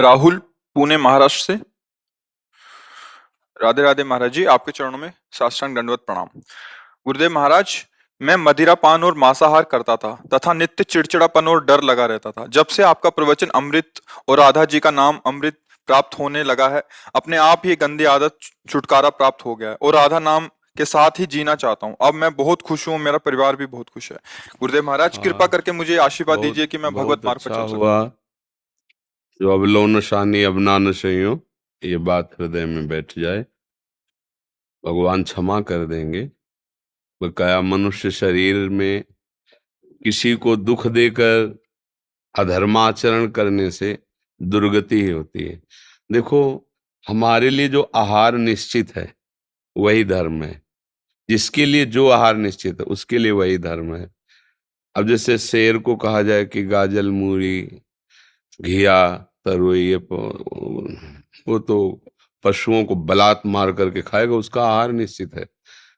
राहुल, पुणे महाराष्ट्र से। राधे राधे महाराज जी, आपके चरणों में साष्टांग दंडवत प्रणाम। गुरुदेव महाराज, मैं मदिरापान और मांसाहार करता था तथा नित्य चिड़चिड़ापन और डर लगा रहता था। जब से आपका प्रवचन अमृत और राधा जी का नाम अमृत प्राप्त होने लगा है, अपने आप ही गंदी आदत छुटकारा प्राप्त हो गया है और राधा नाम के साथ ही जीना चाहता हूँ। अब मैं बहुत खुश हूँ, मेरा परिवार भी बहुत खुश है। गुरुदेव महाराज, कृपा हाँ, करके मुझे आशीर्वाद बहुत दीजिए कि मैं भगवत बहुत मार्ग पर अच्छा चल सकूं। हुआ जो अवलो न शानी अबना न सइयो, ये बात हृदय में बैठ जाए। भगवान क्षमा कर देंगे। बकाया मनुष्य शरीर में किसी को दुख देकर अधर्माचरण करने से दुर्गति ही होती है। देखो, हमारे लिए जो आहार निश्चित है वही धर्म है। जिसके लिए जो आहार निश्चित है उसके लिए वही धर्म है। अब जैसे शेर को कहा जाए कि गाजल मूरी घिया तरुई वो तो पशुओं को बलात् मार करके खाएगा, उसका आहार निश्चित है।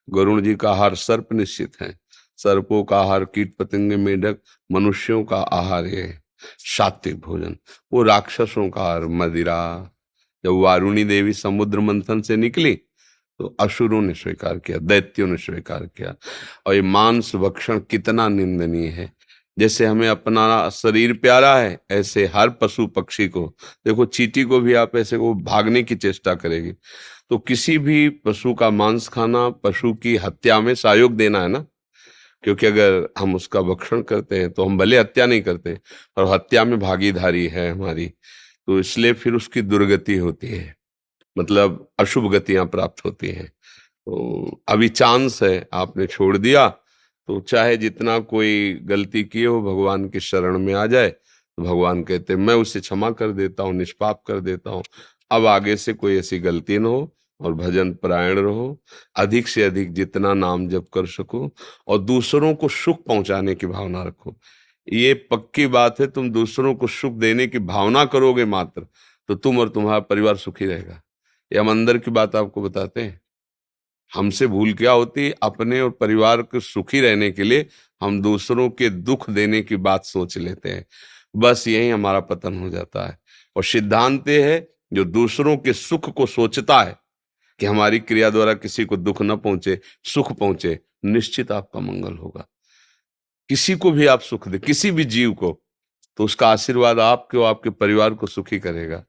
गरुण जी का आहार सर्प निश्चित है। सर्पों का आहार कीट पतंगे मेढक, मनुष्यों का आहार ये है सात्विक भोजन। वो राक्षसों का आहार मदिरा। जब वारुणी देवी समुद्र मंथन से निकली तो असुरों ने स्वीकार किया, दैत्यों ने स्वीकार किया। और ये मांस भक्षण कितना निंदनीय है। जैसे हमें अपना शरीर प्यारा है, ऐसे हर पशु पक्षी को, देखो चींटी को भी आप ऐसे को भागने की चेष्टा करेगी। तो किसी भी पशु का मांस खाना पशु की हत्या में सहयोग देना है ना। क्योंकि अगर हम उसका भक्षण करते हैं तो हम भले हत्या नहीं करते और हत्या में भागीदारी है हमारी, तो इसलिए फिर उसकी दुर्गति होती है, मतलब अशुभ गतियां प्राप्त होती हैं। तो अभी चांस है, आपने छोड़ दिया, तो चाहे जितना कोई गलती किए हो भगवान की शरण में आ जाए तो भगवान कहते हैं मैं उसे क्षमा कर देता हूँ, निष्पाप कर देता हूँ। अब आगे से कोई ऐसी गलती ना हो और भजन परायण रहो। अधिक से अधिक जितना नाम जप कर सको और दूसरों को सुख पहुंचाने की भावना रखो। ये पक्की बात है, तुम दूसरों को सुख देने की भावना करोगे मात्र तो तुम और तुम्हारा परिवार सुखी रहेगा। ये हम अंदर की बात आपको बताते हैं। हमसे भूल क्या होती है, अपने और परिवार को सुखी रहने के लिए हम दूसरों के दुख देने की बात सोच लेते हैं। बस यही हमारा पतन हो जाता है। और सिद्धांत ये है, जो दूसरों के सुख को सोचता है कि हमारी क्रिया द्वारा किसी को दुख न पहुंचे, सुख पहुंचे, निश्चित आपका मंगल होगा। किसी को भी आप सुख दे, किसी भी जीव को, तो उसका आशीर्वाद आपके और आपके परिवार को सुखी करेगा।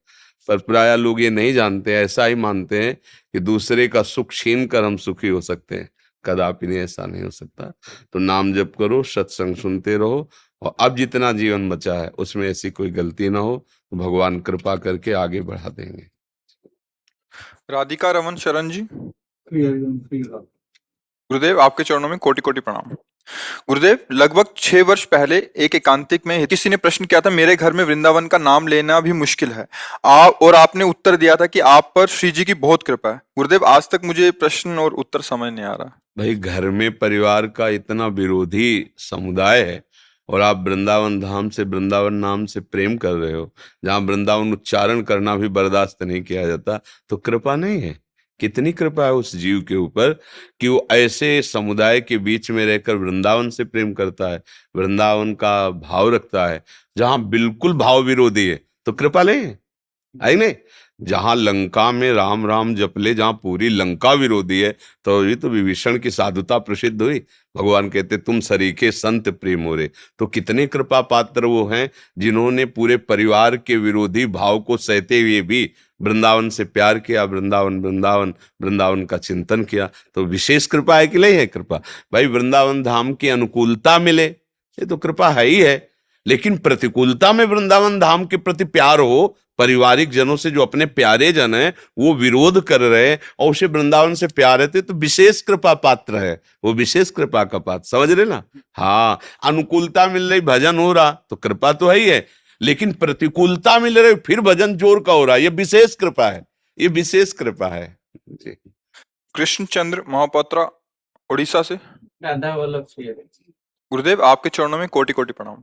पर प्राय लोग ये नहीं जानते, ऐसा ही मानते हैं कि दूसरे का सुख छीन कर हम सुखी हो सकते हैं। कदापि नहीं, ऐसा नहीं हो सकता। तो नाम जप करो, सत्संग सुनते रहो और अब जितना जीवन बचा है उसमें ऐसी कोई गलती ना हो, तो भगवान कृपा करके आगे बढ़ा देंगे। राधिका रमन शरण जी। गुरुदेव, आपके चरणों में कोटि कोटि प्रणाम। गुरुदेव, लगभग 6 वर्ष पहले एक एकांतिक में किसी ने प्रश्न किया था, मेरे घर में वृंदावन का नाम लेना भी मुश्किल है। आप और आपने उत्तर दिया था कि आप पर श्री जी की बहुत कृपा है। गुरुदेव, आज तक मुझे प्रश्न और उत्तर समझ नहीं आ रहा। भाई, घर में परिवार का इतना विरोधी समुदाय है और आप वृंदावन धाम से, वृंदावन नाम से प्रेम कर रहे हो, जहां वृंदावन उच्चारण करना भी बर्दाश्त नहीं किया जाता, तो कृपा नहीं है? कितनी कृपा है उस जीव के ऊपर कि वो ऐसे समुदाय के बीच में रहकर वृंदावन से प्रेम करता है, वृंदावन का भाव रखता है, जहां बिल्कुल भाव विरोधी है। तो कृपा नहीं है? आई नहीं? जहां लंका में राम राम जपले, जहां पूरी लंका विरोधी है, तो ये तो विभीषण की साधुता प्रसिद्ध हुई। भगवान कहते तुम सरीखे संत प्रेम हो रे। तो कितने कृपा पात्र वो हैं जिन्होंने पूरे परिवार के विरोधी भाव को सहते हुए भी वृंदावन से प्यार किया, वृंदावन वृंदावन वृंदावन का चिंतन किया। तो विशेष कृपा है कि नहीं है? कृपा भाई, वृंदावन धाम की अनुकूलता मिले, ये तो कृपा है ही है। लेकिन प्रतिकूलता में वृंदावन धाम के प्रति प्यार हो, पारिवारिक जनों से जो अपने प्यारे जन हैं वो विरोध कर रहे हैं और उसे वृंदावन से प्यार है, तो विशेष कृपा पात्र है, वो विशेष कृपा का पात्र, समझ रहे ना? हाँ, अनुकूलता मिल रही, भजन हो रहा, तो कृपा तो है ही है। लेकिन प्रतिकूलता मिल रही, फिर भजन जोर का हो रहा, ये विशेष कृपा है, ये विशेष कृपा है जी। कृष्णचंद्र महापात्रा, उड़ीसा से। गुरुदेव, आपके चरणों में कोटि कोटि प्रणाम।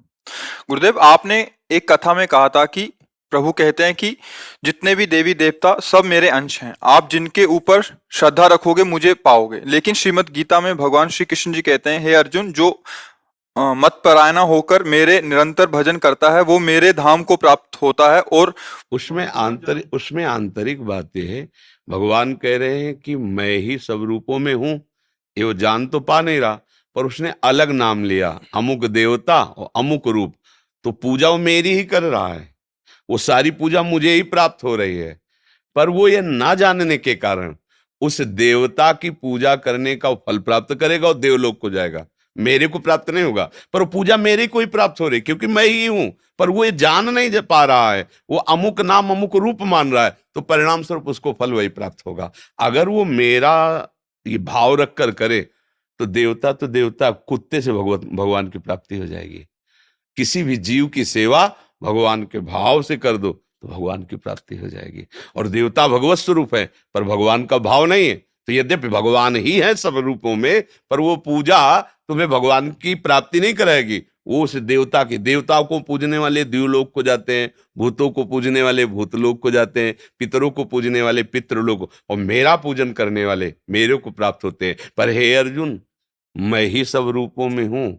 गुरुदेव, आपने एक कथा में कहा था कि प्रभु कहते हैं कि जितने भी देवी देवता सब मेरे अंश हैं, आप जिनके ऊपर श्रद्धा रखोगे मुझे पाओगे। लेकिन श्रीमद् गीता में भगवान श्री कृष्ण जी कहते हैं, हे अर्जुन, जो मत परायणा होकर मेरे निरंतर भजन करता है, वो मेरे धाम को प्राप्त होता है। और उसमें आंतरिक बातें है। भगवान कह रहे हैं कि मैं ही सब रूपों में हूं। ये वो जान तो पा नहीं रहा, पर उसने अलग नाम लिया, अमुक देवता और अमुक रूप। तो पूजा वो मेरी ही कर रहा है, वो सारी पूजा मुझे ही प्राप्त हो रही है। पर वो ये ना जानने के कारण उस देवता की पूजा करने का फल प्राप्त करेगा और देवलोक को जाएगा, मेरे को प्राप्त नहीं होगा। पर वो पूजा मेरे को ही प्राप्त हो रही, क्योंकि मैं ही हूं। पर वो ये जान नहीं पा रहा है, वो अमुक नाम अमुक रूप मान रहा है, तो परिणाम स्वरूप उसको फल वही प्राप्त होगा। अगर वो मेरा ये भाव रख कर करे, तो देवता कुत्ते से भगवान की प्राप्ति हो जाएगी। किसी भी जीव की सेवा भगवान के भाव से कर दो तो भगवान की प्राप्ति हो जाएगी। और देवता भगवत स्वरूप है, पर भगवान का भाव नहीं है, तो यद्यपि भगवान ही है सब रूपों में, पर वो पूजा तुम्हें भगवान की प्राप्ति नहीं कराएगी। वो उस देवता की, देवताओं को पूजने वाले देवलोक को जाते हैं, भूतों को पूजने वाले भूतलोक को जाते हैं, पितरों को पूजने वाले पितृलोक, और मेरा पूजन करने वाले मेरे को प्राप्त होते हैं। पर हे अर्जुन, मैं ही सब रूपों में हूं,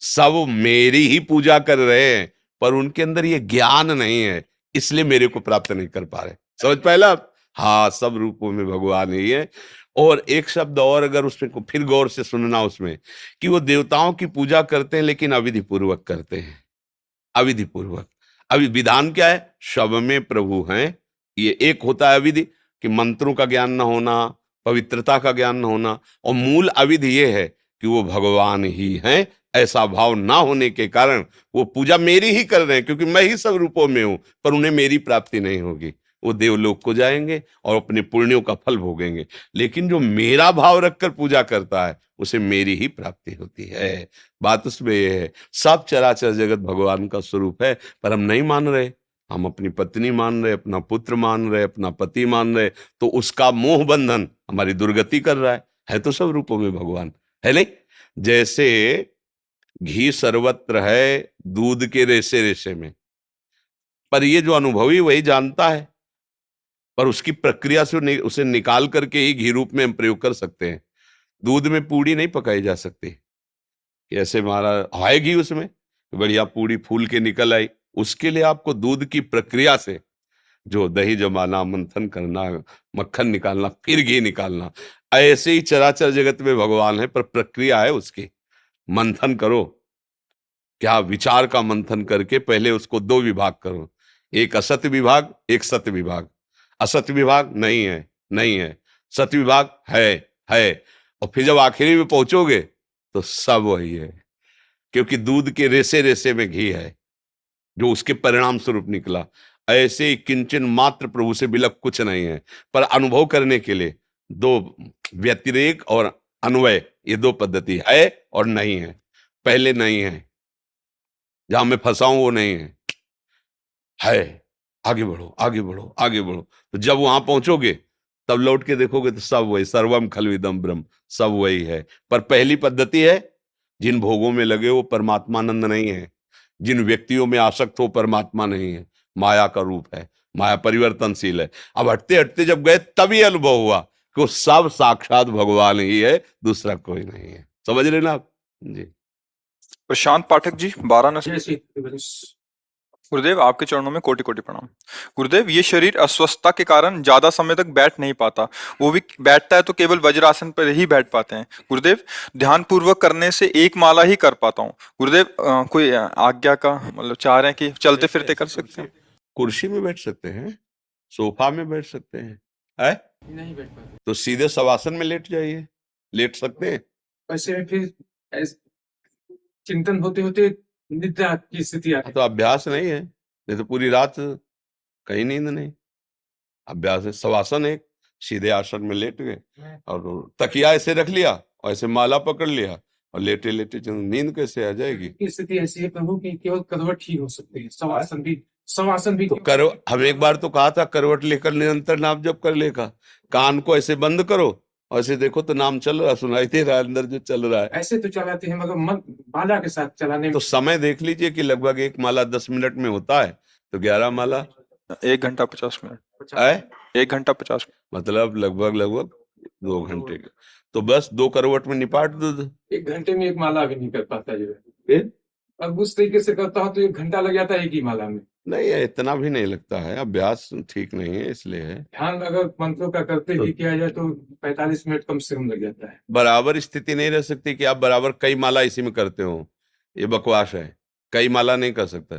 सब मेरी ही पूजा कर रहे हैं, पर उनके अंदर ये ज्ञान नहीं है, इसलिए मेरे को प्राप्त नहीं कर पा रहे। समझ पाए आप? हाँ, सब रूपों में भगवान ही है। और एक शब्द और अगर उसमें को फिर गौर से सुनना, उसमें कि वो देवताओं की पूजा करते हैं, लेकिन अविधि पूर्वक करते हैं, अविधि पूर्वक। अभी विधान क्या है? सब में प्रभु हैं। ये एक होता है अविधि, कि मंत्रों का ज्ञान न होना, पवित्रता का ज्ञान न होना, और मूल अविधि ये है कि वो भगवान ही हैं, ऐसा भाव ना होने के कारण वो पूजा मेरी ही कर रहे हैं, क्योंकि मैं ही सब रूपों में हूं, पर उन्हें मेरी प्राप्ति नहीं होगी। वो देवलोक को जाएंगे और अपने पुण्यों का फल भोगेंगे। लेकिन जो मेरा भाव रखकर पूजा करता है, उसे मेरी ही प्राप्ति होती है। बात उसमें यह है, सब चराचर जगत भगवान का स्वरूप है, पर हम नहीं मान रहे। हम अपनी पत्नी मान रहे, अपना पुत्र मान रहे, अपना पति मान रहे, तो उसका मोह बंधन हमारी दुर्गति कर रहा है तो सब रूपों में भगवान है नहीं। जैसे घी सर्वत्र है, दूध के रेसे रेसे में, पर ये जो अनुभवी वही जानता है, पर उसकी प्रक्रिया से उसे निकाल करके ही घी रूप में हम प्रयोग कर सकते हैं। दूध में पूड़ी नहीं पकाई जा सकती कि ऐसे हमारा है घी उसमें, बढ़िया पूड़ी फूल के निकल आई। उसके लिए आपको दूध की प्रक्रिया से जो दही जमाना, मंथन करना, मक्खन निकालना, फिर घी निकालना, ऐसे ही चराचर जगत में भगवान है, पर प्रक्रिया है उसकी। मंथन करो, क्या विचार का मंथन करके पहले उसको दो विभाग करो, एक असत्य विभाग, एक सत्य विभाग। असत्य विभाग नहीं है, नहीं है, सत्य विभाग है। और फिर जब आखिरी में पहुंचोगे तो सब वही है, क्योंकि दूध के रेसे रेसे में घी है, जो उसके परिणाम स्वरूप निकला। ऐसे ही किंचन मात्र प्रभु से बिलक कुछ नहीं है। पर अनुभव करने के लिए दो, व्यतिरेक और अन्वय, ये दो पद्धति है और नहीं है। पहले नहीं है, जहां मैं फंसा हूं वो नहीं है, आगे बढ़ो आगे बढ़ो आगे बढ़ो। तो जब वहां पहुंचोगे तब लौट के देखोगे तो सब वही, सर्वम खलविदम ब्रह्म, सब वही है। पर पहली पद्धति है, जिन भोगों में लगे वो परमात्मानंद नहीं है, जिन व्यक्तियों में आसक्त हो परमात्मा नहीं है, माया का रूप है, माया परिवर्तनशील है। अब हटते हटते जब गए तभी अनुभव हुआ कि वो सब साक्षात भगवान ही है, दूसरा कोई नहीं है। समझ रहे ना आप जी? प्रशांत पाठक जी, वाराणसी। जय श्री कृष्ण। गुरुदेव, आपके चरणों में कोटि कोटि प्रणाम। गुरुदेव, ये शरीर अस्वस्थता के कारण ज्यादा समय तक बैठ नहीं पाता, वो भी बैठता है तो केवल वज्रासन पर ही बैठ पाते हैं। गुरुदेव, ध्यान पूर्वक करने से एक माला ही कर पाता हूँ। गुरुदेव, कोई आज्ञा का मतलब चाह रहे हैं कि चलते फिरते कर सकते हैं? कुर्सी में बैठ सकते हैं, सोफा में बैठ सकते हैं, है? नहीं बैठ पाते, तो सीधे शवासन में लेट जाइए, लेट सकते हैं। वैसे फिर चिंतन होते होते निद्रा की स्थिति आती तो अभ्यास नहीं है, नहीं तो पूरी रात कहीं नींद नहीं। अभ्यास है, शवासन है, सीधे आसन में लेट गए और तकिया ऐसे रख लिया और ऐसे माला पकड़ लिया और लेटे लेटे नींद कैसे आ जाएगी? की स्थिति ऐसी है प्रभु की केवल करवट ही हो सकती है, शवासन भी तो हम एक बार तो कहा था करवट लेकर निरंतर नाम जप कर लेगा। कान को ऐसे बंद करो और ऐसे देखो तो नाम चल रहा, सुनाई दे रहा है अंदर जो चल रहा है। ऐसे तो चलाते हैं, मगर मन माला के साथ चलाने तो समय देख लीजिए कि लगभग एक माला 10 मिनट में होता है, तो 11 माला 1 घंटा 50 मिनट। है, 1 घंटा 50 मिनट, मतलब लगभग 2 घंटे के। तो बस 2 करवट में निपाट दो। 1 घंटे में एक माला भी नहीं कर पाता जो है। फिर अब उस तरीके से करता हूँ तो 1 घंटा लग जाता है एक ही माला में। नहीं, इतना भी नहीं लगता है, अभ्यास ठीक नहीं है इसलिए है। ध्यान अगर मंत्रों का करते तो भी किया जाए तो 45 मिनट कम से कम लग जाता है। बराबर स्थिति नहीं रह सकती कि आप बराबर कई माला इसी में करते हो, ये बकवास है। कई माला नहीं कर सकता।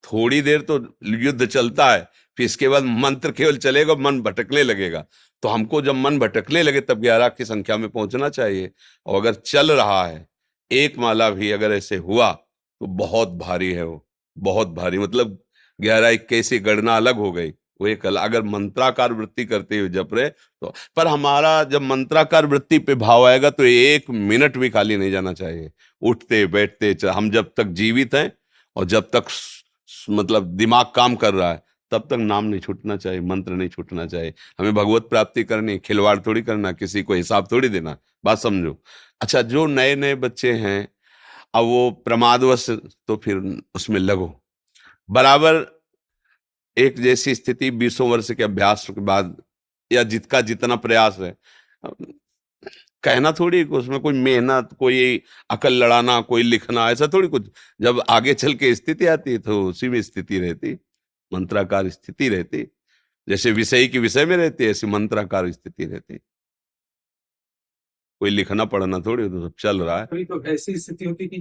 थोड़ी देर तो युद्ध चलता है, फिर इसके बाद मंत्र केवल चलेगा, मन भटकने लगेगा। तो हमको जब मन भटकने लगे तब 11 की संख्या में पहुंचना चाहिए। और अगर चल रहा है एक माला भी अगर ऐसे हुआ तो बहुत भारी है वो, बहुत भारी। मतलब 11-21 की गणना अलग हो गई, वो एक अगर मंत्राकार वृत्ति करते हुए जप रहे तो। पर हमारा जब मंत्राकार वृत्ति पे भाव आएगा तो 1 मिनट भी खाली नहीं जाना चाहिए। उठते बैठते हम जब तक जीवित हैं और जब तक मतलब दिमाग काम कर रहा है तब तक नाम नहीं छूटना चाहिए, मंत्र नहीं छूटना चाहिए। हमें भगवत प्राप्ति करनी, खिलवाड़ थोड़ी करना, किसी को हिसाब थोड़ी देना। बात समझो। अच्छा, जो नए नए बच्चे हैं अब वो प्रमादवश तो फिर उसमें लगो बराबर। एक जैसी स्थिति 20 वर्ष के अभ्यास के बाद या जिसका जितना प्रयास है, कहना थोड़ी कि उसमें कोई मेहनत, कोई अकल लड़ाना, कोई लिखना, ऐसा थोड़ी कुछ। जब आगे चल के स्थिति आती है तो उसी में स्थिति रहती, मंत्राकार स्थिति रहती। जैसे विषय की विषय में रहती है ऐसी मंत्राकार स्थिति रहती। कोई लिखना पढ़ना थोड़ी, तो सब चल रहा है। कभी तो ऐसी स्थिति होती कि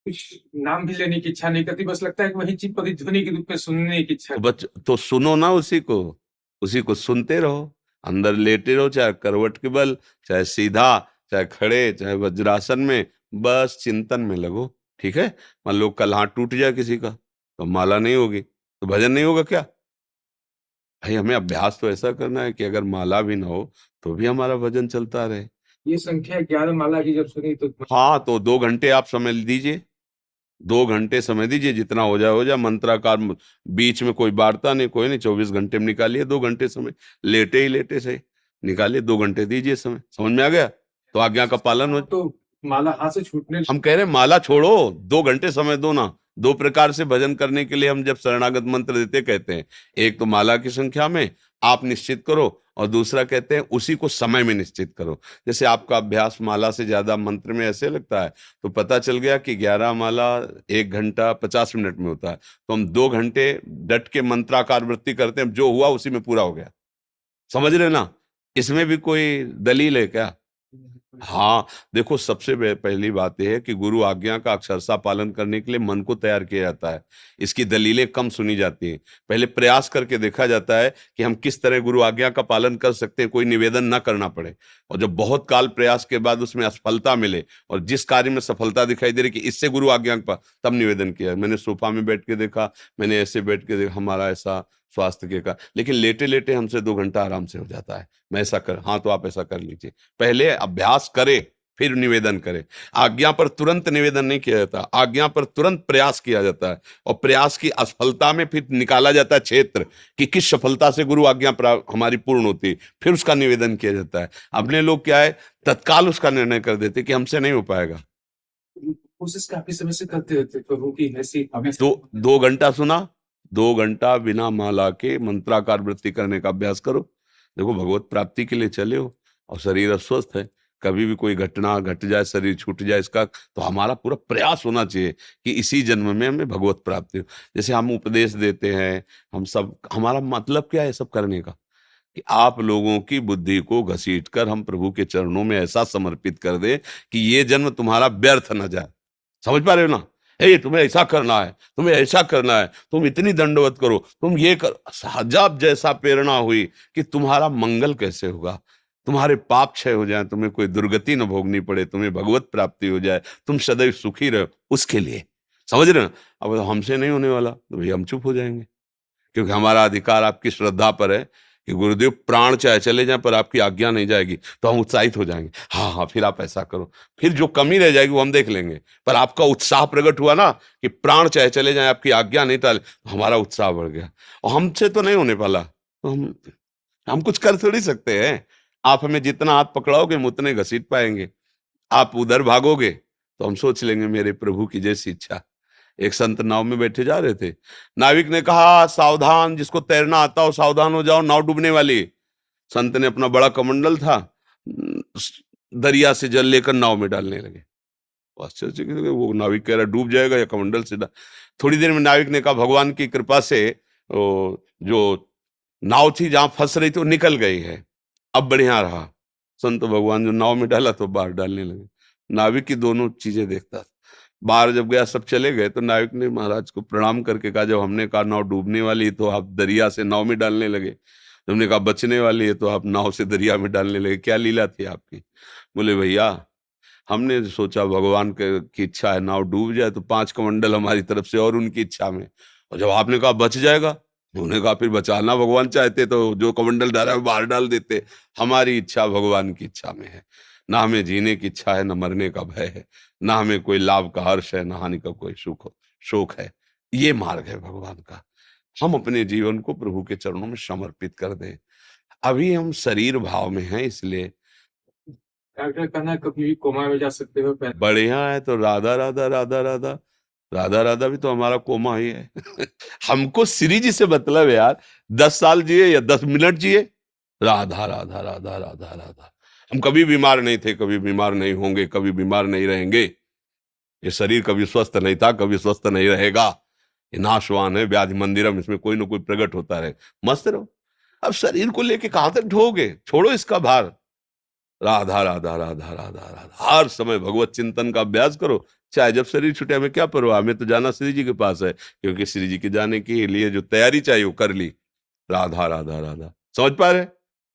कुछ नाम भी लेने की इच्छा नहीं करती, बस लगता है कि वही चीज प्रतिध्वनि के रूप में सुनने की इच्छा। तो सुनो ना उसी को सुनते रहो। अंदर लेटे रहो, चाहे करवट के बल, चाहे सीधा, चाहे खड़े, चाहे वज्रासन में, बस चिंतन में लगो। ठीक है। मान लो कल हाथ टूट जाए किसी का तो माला नहीं होगी तो भजन नहीं होगा क्या? भाई हमें अभ्यास तो ऐसा करना है कि अगर माला भी ना हो तो भी हमारा भजन चलता रहे। ये संख्या 11 माला की जब सुनी तो हाँ, तो 2 घंटे आप समय दीजिए, 2 घंटे समय दीजिए, जितना हो जाए। मंत्राकार बीच में कोई वार्ता नहीं, कोई नहीं, 24 घंटे में निकालिए 2 घंटे समय। लेटे ही लेटे से निकालिए, 2 घंटे दीजिए समय। समझ में आ गया? तो आज्ञा का पालन हो। तो माला हाथ से छूटने हम कह रहे हैं माला छोड़ो, 2 घंटे समय दो ना। 2 प्रकार से भजन करने के लिए हम जब शरणागत मंत्र देते कहते हैं, एक तो माला की संख्या में आप निश्चित करो, और दूसरा कहते हैं उसी को समय में निश्चित करो। जैसे आपका अभ्यास माला से ज्यादा मंत्र में ऐसे लगता है तो पता चल गया कि 11 माला 1 घंटा 50 मिनट में होता है, तो हम 2 घंटे डट के मंत्राकार वृत्ति करते हैं, जो हुआ उसी में पूरा हो गया। समझ रहे ना? इसमें भी कोई दलील है क्या? हाँ, देखो सबसे पहली बात यह है कि गुरु आज्ञा का अक्षरशः पालन करने के लिए मन को तैयार किया जाता है। इसकी दलीलें कम सुनी जाती हैं। पहले प्रयास करके देखा जाता है कि हम किस तरह गुरु आज्ञा का पालन कर सकते हैं, कोई निवेदन ना करना पड़े। और जब बहुत काल प्रयास के बाद उसमें असफलता मिले और जिस कार्य में सफलता दिखाई दे रही कि इससे गुरु आज्ञा का, तब निवेदन किया। मैंने सोफा में बैठ के देखा, मैंने ऐसे बैठ के देखा, हमारा ऐसा स्वास्थ्य के का, लेकिन लेटे लेटे हमसे 2 घंटा आराम से हो जाता है। मैं ऐसा कर, हाँ तो आप ऐसा कर लीजिए। पहले अभ्यास करे फिर निवेदन करे। आज्ञा पर तुरंत निवेदन नहीं किया जाता, आज्ञा पर तुरंत प्रयास किया जाता है, और प्रयास की असफलता में फिर निकाला जाता है क्षेत्र कि किस सफलता से गुरु आज्ञा हमारी पूर्ण होती है, फिर उसका निवेदन किया जाता है। अपने लोग क्या है, तत्काल उसका निर्णय कर देते कि हमसे नहीं हो पाएगा। कोशिश काफी समय से करते रहते प्रभु की ऐसी दो घंटा सुना, 2 घंटा बिना माला के मंत्राकार वृत्ति करने का अभ्यास करो। देखो भगवत प्राप्ति के लिए चले हो और शरीर अस्वस्थ है, कभी भी कोई घटना घट जाए, शरीर छूट जाए, इसका तो हमारा पूरा प्रयास होना चाहिए कि इसी जन्म में हमें भगवत प्राप्ति हो। जैसे हम उपदेश देते हैं, हम सब, हमारा मतलब क्या है सब करने का कि आप लोगों की बुद्धि को घसीट कर हम प्रभु के चरणों में ऐसा समर्पित कर दे कि ये जन्म तुम्हारा व्यर्थ न जाए। समझ पा रहे हो ना? तुम्हें ऐसा करना है, तुम्हें ऐसा करना है, तुम इतनी दंडवत करो, तुम ये कर। जब जैसा प्रेरणा हुई कि तुम्हारा मंगल कैसे होगा, तुम्हारे पाप क्षय हो जाए, तुम्हें कोई दुर्गति न भोगनी पड़े, तुम्हें भगवत प्राप्ति हो जाए, तुम सदैव सुखी रहो, उसके लिए। समझ रहे हो? अब हमसे नहीं होने वाला तो भाई हम चुप हो जाएंगे, क्योंकि हमारा अधिकार आपकी श्रद्धा पर है कि गुरुदेव प्राण चाहे चले जाए पर आपकी आज्ञा नहीं जाएगी, तो हम उत्साहित हो जाएंगे। हाँ हाँ, फिर आप ऐसा करो, फिर जो कमी रह जाएगी वो हम देख लेंगे। पर आपका उत्साह प्रकट हुआ ना कि प्राण चाहे चले जाए आपकी आज्ञा नहीं टाले, तो हमारा उत्साह बढ़ गया। और हमसे तो नहीं होने वाला, तो हम कुछ कर थोड़ी सकते हैं। आप हमें जितना हाथ पकड़ाओगे हम उतने घसीट पाएंगे। आप उधर भागोगे तो हम सोच लेंगे मेरे प्रभु की जैसी इच्छा। एक संत नाव में बैठे जा रहे थे, नाविक ने कहा सावधान, जिसको तैरना आता हो सावधान हो जाओ, नाव डूबने वाली। संत ने अपना बड़ा कमंडल था, दरिया से जल लेकर नाव में डालने लगे। आश्चर्य, वो नाविक कह रहा डूब जाएगा या कमंडल से थोड़ी देर में नाविक ने कहा भगवान की कृपा से जो नाव थी जहां फंस रही थी वो निकल गई है, अब बढ़िया रहा। संत भगवान जो नाव में डाला तो बाहर डालने लगे। नाविक की दोनों चीजें देखता था। बाहर जब गया सब चले गए तो नाविक ने महाराज को प्रणाम करके कहा जब हमने कहा नाव डूबने वाली है तो आप दरिया से नाव में डालने लगे, हमने कहा बचने वाली है तो आप नाव से दरिया में डालने लगे, क्या लीला थी आपकी? बोले भैया हमने सोचा भगवान की इच्छा है नाव डूब जाए तो 5 कमंडल हमारी तरफ से और उनकी इच्छा में, और जब आपने कहा बच जाएगा, उन्होंने कहा फिर बचाना भगवान चाहते तो जो कमंडल डाला है वो बाहर डाल देते। हमारी इच्छा भगवान की इच्छा में है, ना हमें जीने की इच्छा है, ना मरने का भय है, ना हमें कोई लाभ का हर्ष है, ना हानि का कोई शोक है। ये मार्ग है भगवान का। हम अपने जीवन को प्रभु के चरणों में समर्पित कर दें। अभी हम शरीर भाव में हैं, इसलिए डॉक्टर कहना है, कभी भी कोमा में जा सकते हो। बढ़िया है तो राधा राधा राधा राधा राधा राधा भी तो हमारा कोमा ही है। हमको श्री जी से मतलब है यार, 10 साल जिए या 10 मिनट जिए, राधा राधा राधा राधा राधा। हम कभी बीमार नहीं थे, कभी बीमार नहीं होंगे, कभी बीमार नहीं रहेंगे। ये शरीर कभी स्वस्थ नहीं था, कभी स्वस्थ नहीं रहेगा। ये नाशवान है, व्याधि मंदिरम, इसमें कोई ना कोई प्रकट होता रहे। मस्त रहो। अब शरीर को लेके कहां तक ढोगे? छोड़ो इसका भार। राधा राधा राधा राधा राधा, हर समय भगवत चिंतन का अभ्यास करो। चाहे जब शरीर छूटे, हमें क्या परवाह, हमें तो जाना श्री जी के पास है, क्योंकि श्री जी के जाने के लिए जो तैयारी चाहिए वो कर ली। राधा राधा राधा, समझ पा रहे?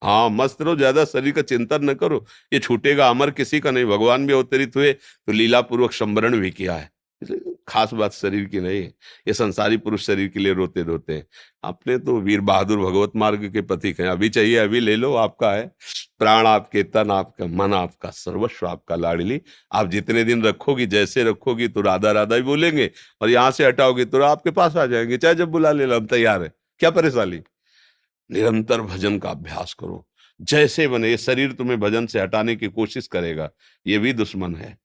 हाँ, मस्त रहो, ज्यादा शरीर का चिंतन न करो। ये छूटेगा, अमर किसी का नहीं। भगवान भी अवतरित हुए तो लीला पूर्वक संवरण भी किया है, इसलिए खास बात शरीर की नहीं है। ये संसारी पुरुष शरीर के लिए रोते धोते हैं। अपने तो वीर बहादुर भगवत मार्ग के प्रतीक हैं। अभी चाहिए अभी ले लो, आपका है। प्राण आपके, तन आपका, मन आपका, सर्वस्व आपका लाडली। आप जितने दिन रखोगी, जैसे रखोगी तो राधा राधा ही बोलेंगे, और यहाँ से हटाओगे तो आपके पास आ जाएंगे। चाहे जब बुला ले लो, हम तैयार है, क्या परेशानी। निरंतर भजन का अभ्यास करो, जैसे बने। ये शरीर तुम्हें भजन से हटाने की कोशिश करेगा, ये भी दुश्मन है।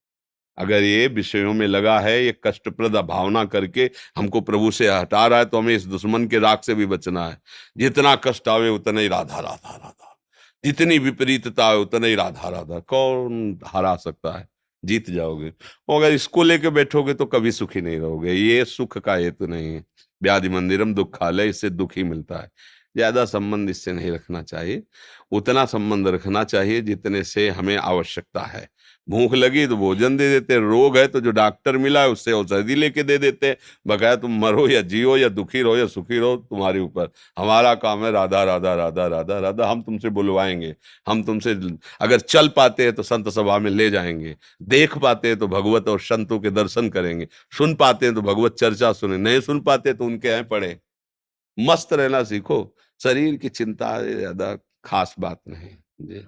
अगर ये विषयों में लगा है, ये कष्टप्रद भावना करके हमको प्रभु से हटा रहा है, तो हमें इस दुश्मन के राग से भी बचना है। जितना कष्ट आवे उतना ही राधा राधा राधा, जितनी विपरीतता है उतना ही राधा राधा। कौन हरा सकता है? जीत जाओगे। और अगर इसको लेके बैठोगे तो कभी सुखी नहीं रहोगे। ये सुख का हेतु नहीं है। व्याधि मंदिरम दुखालय, इससे दुख ही मिलता है। ज्यादा संबंध इससे नहीं रखना चाहिए। उतना संबंध रखना चाहिए जितने से हमें आवश्यकता है। भूख लगी तो भोजन दे देते, रोग है तो जो डॉक्टर मिला है उससे औषधि लेके दे देते। बकाया तुम मरो या जियो या दुखी रहो या सुखी रहो, तुम्हारे ऊपर। हमारा काम है राधा राधा राधा राधा राधा। हम तुमसे बुलवाएंगे, हम तुमसे अगर चल पाते हैं तो संत सभा में ले जाएंगे, देख पाते हैं तो भगवत और संतों के दर्शन करेंगे, सुन पाते हैं तो भगवत चर्चा सुने, नहीं सुन पाते तो उनके यहाँ पढ़े। मस्त रहना सीखो। शरीर की चिंता ज्यादा खास बात नहीं जी।